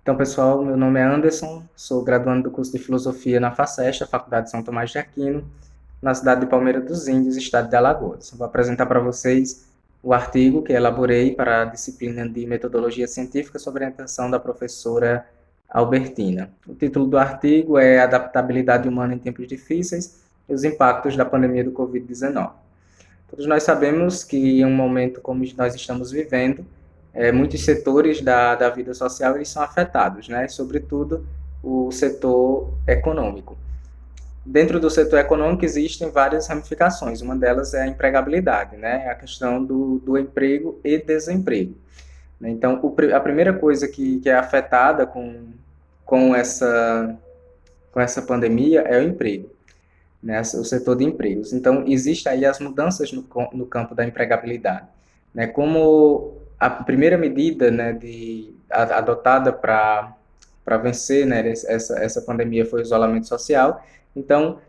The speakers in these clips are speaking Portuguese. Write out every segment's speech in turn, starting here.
Então, pessoal, meu nome é Anderson, sou graduando do curso de Filosofia na FACEST, a Faculdade de São Tomás de Aquino, na cidade de Palmeira dos Índios, estado de Alagoas. Vou apresentar para vocês o artigo que elaborei para a disciplina de Metodologia Científica sob orientação da professora Albertina. O título do artigo é Adaptabilidade Humana em Tempos Difíceis e os Impactos da Pandemia do Covid-19. Todos nós sabemos que em um momento como nós estamos vivendo, muitos setores da vida social eles são afetados, né? Sobretudo o setor econômico. Dentro do setor econômico existem várias ramificações. Uma delas é a empregabilidade, né? A questão do emprego e desemprego. Então, a primeira coisa que é afetada com, essa, com essa pandemia é o emprego, né, o setor de empregos. Então, existem aí as mudanças no campo da empregabilidade. Né, como a primeira medida, né, adotada para vencer, né, essa pandemia foi o isolamento social, então,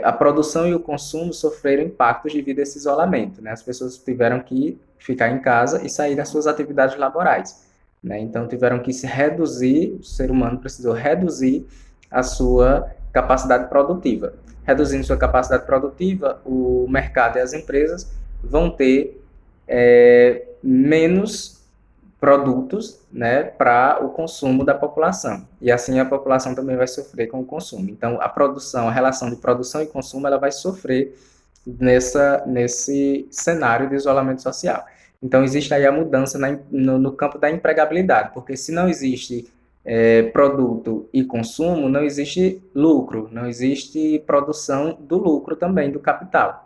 a produção e o consumo sofreram impactos devido a esse isolamento. Né, as pessoas tiveram que ficar em casa e sair das suas atividades laborais. Né, então, tiveram que se reduzir, o ser humano precisou reduzir a sua capacidade produtiva. Reduzindo sua capacidade produtiva, o mercado e as empresas vão ter menos produtos, né, para o consumo da população. E assim a população também vai sofrer com o consumo. Então, a relação de produção e consumo, ela vai sofrer nesse cenário de isolamento social. Então, existe aí a mudança no campo da empregabilidade, porque se não existe produto e consumo, não existe lucro, não existe produção do lucro também, do capital.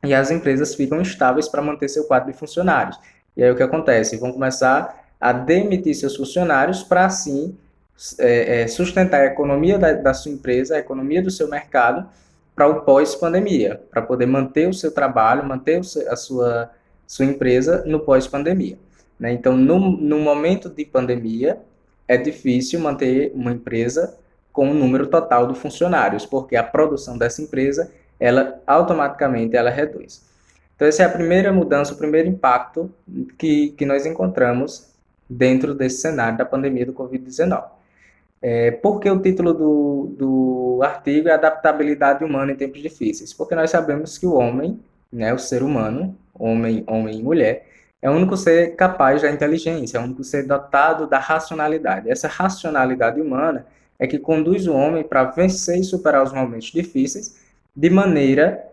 E as empresas ficam estáveis para manter seu quadro de funcionários. E aí o que acontece? Vão começar a demitir seus funcionários para, assim, sustentar a economia da sua empresa, a economia do seu mercado, para o pós-pandemia, para poder manter o seu trabalho, manter a sua empresa no pós-pandemia. Né? Então, no momento de pandemia, é difícil manter uma empresa com o número total de funcionários, porque a produção dessa empresa, ela automaticamente ela reduz. Então, essa é a primeira mudança, o primeiro impacto que nós encontramos dentro desse cenário da pandemia do Covid-19. Por que o título do artigo é Adaptabilidade Humana em Tempos Difíceis? Porque nós sabemos que o homem, né, o ser humano, homem e mulher, é o único ser capaz da inteligência, é o único ser dotado da racionalidade. Essa racionalidade humana é que conduz o homem para vencer e superar os momentos difíceis de maneira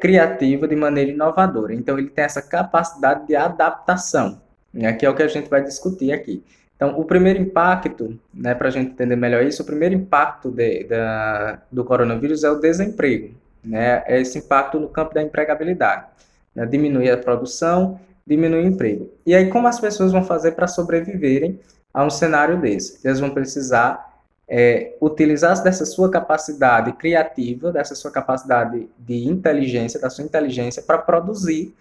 criativa, de maneira inovadora. Então, ele tem essa capacidade de adaptação, né, que é o que a gente vai discutir aqui. Então, o primeiro impacto, né, para a gente entender melhor isso, o primeiro impacto do coronavírus é o desemprego, né, é esse impacto no campo da empregabilidade, né, diminui a produção, diminui o emprego. E aí, como as pessoas vão fazer para sobreviverem a um cenário desse? Elas vão precisar utilizar dessa sua capacidade criativa, dessa sua capacidade de inteligência, da sua inteligência, para produzir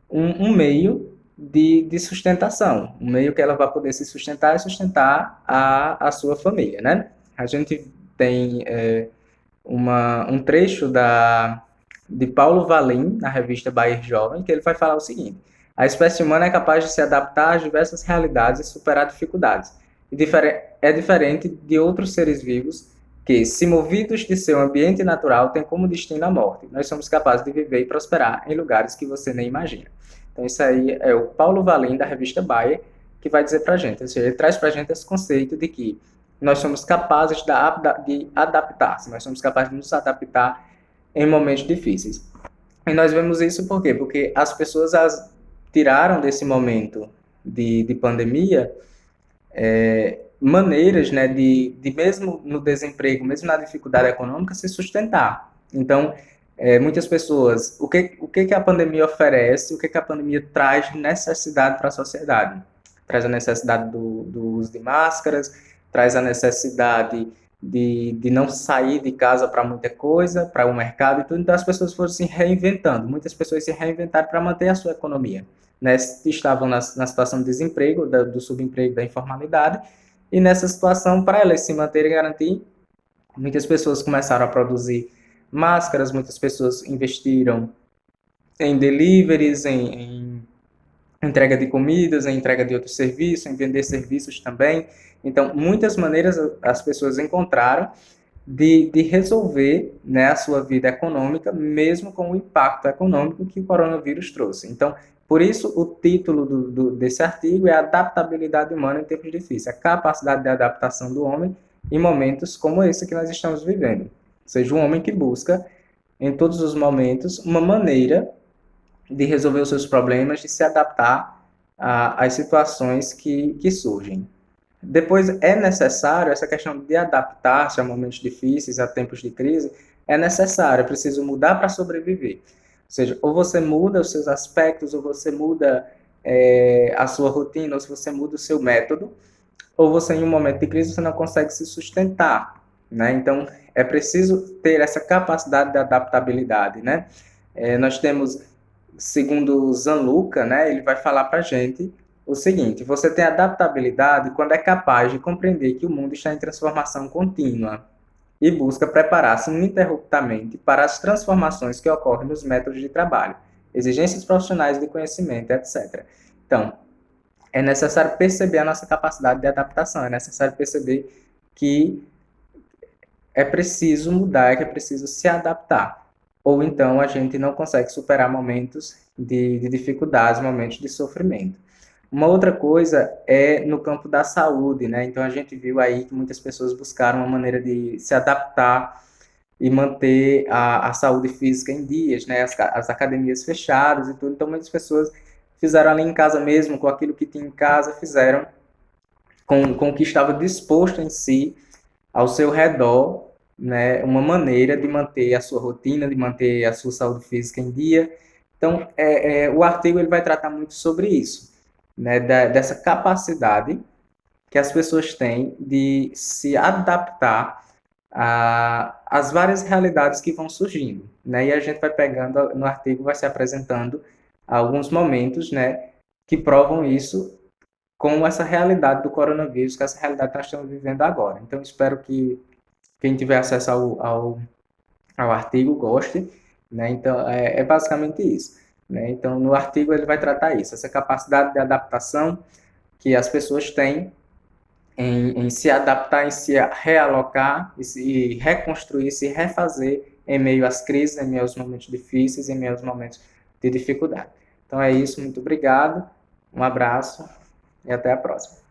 um meio de sustentação, um meio que ela vai poder se sustentar e sustentar a sua família, né? A gente tem um trecho de Paulo Valim, na revista Bayer Jovem, que ele vai falar o seguinte: a espécie humana é capaz de se adaptar às diversas realidades e superar dificuldades. E é diferente de outros seres vivos que, se movidos de seu ambiente natural, têm como destino a morte. Nós somos capazes de viver e prosperar em lugares que você nem imagina. Então, isso aí é o Paulo Valim, da revista Bayer, que vai dizer para a gente. Ou seja, ele traz para a gente esse conceito de que nós somos capazes de adaptar, nós somos capazes de nos adaptar em momentos difíceis. E nós vemos isso por quê? Porque as pessoas tiraram desse momento de pandemia maneiras, né, de mesmo no desemprego, mesmo na dificuldade econômica, se sustentar. Então, muitas pessoas, o que a pandemia oferece, o que a pandemia traz de necessidade para a sociedade? Traz a necessidade do uso de máscaras, traz a necessidade de não sair de casa para muita coisa, para o mercado e tudo, então as pessoas foram se reinventando, muitas pessoas se reinventaram para manter a sua economia. Né? Estavam na situação de desemprego, do subemprego, da informalidade, e nessa situação, para elas se manterem e garantir, muitas pessoas começaram a produzir máscaras, muitas pessoas investiram em deliveries, entrega de comidas, em entrega de outros serviços, em vender serviços também. Então, muitas maneiras as pessoas encontraram de resolver, né, a sua vida econômica, mesmo com o impacto econômico que o coronavírus trouxe. Então, por isso, o título desse artigo é Adaptabilidade Humana em Tempos Difíceis, a capacidade de adaptação do homem em momentos como esse que nós estamos vivendo. Ou seja, um homem que busca, em todos os momentos, uma maneira de resolver os seus problemas, de se adaptar às situações que surgem. Depois, é necessário, essa questão de adaptar-se a momentos difíceis, a tempos de crise, é necessário, é preciso mudar para sobreviver. Ou seja, ou você muda os seus aspectos, ou você muda a sua rotina, ou se você muda o seu método, ou você, em um momento de crise, você não consegue se sustentar, né? Então, é preciso ter essa capacidade de adaptabilidade, né? Nós temos, segundo o Zanluca, né, ele vai falar para a gente o seguinte: você tem adaptabilidade quando é capaz de compreender que o mundo está em transformação contínua e busca preparar-se ininterruptamente para as transformações que ocorrem nos métodos de trabalho, exigências profissionais de conhecimento, etc. Então, é necessário perceber a nossa capacidade de adaptação, é necessário perceber que é preciso mudar, que é preciso se adaptar. Ou então a gente não consegue superar momentos de dificuldades, momentos de sofrimento. Uma outra coisa é no campo da saúde, né? Então a gente viu aí que muitas pessoas buscaram uma maneira de se adaptar e manter a saúde física em dias, né? As academias fechadas e tudo. Então muitas pessoas fizeram ali em casa mesmo, com aquilo que tinha em casa, fizeram com o que estava disposto em si ao seu redor, né, uma maneira de manter a sua rotina, de manter a sua saúde física em dia. Então, o artigo ele vai tratar muito sobre isso, né, dessa capacidade que as pessoas têm de se adaptar às várias realidades que vão surgindo, né, e a gente vai pegando, no artigo vai se apresentando alguns momentos, né, que provam isso com essa realidade do coronavírus, com essa realidade que nós estamos vivendo agora. Então, espero que quem tiver acesso ao artigo goste, né? Então, é basicamente isso, né? Então, no artigo ele vai tratar isso, essa capacidade de adaptação que as pessoas têm em se adaptar, em se realocar, e se reconstruir, se refazer em meio às crises, em meio aos momentos difíceis, em meio aos momentos de dificuldade. Então é isso, muito obrigado, um abraço e até a próxima.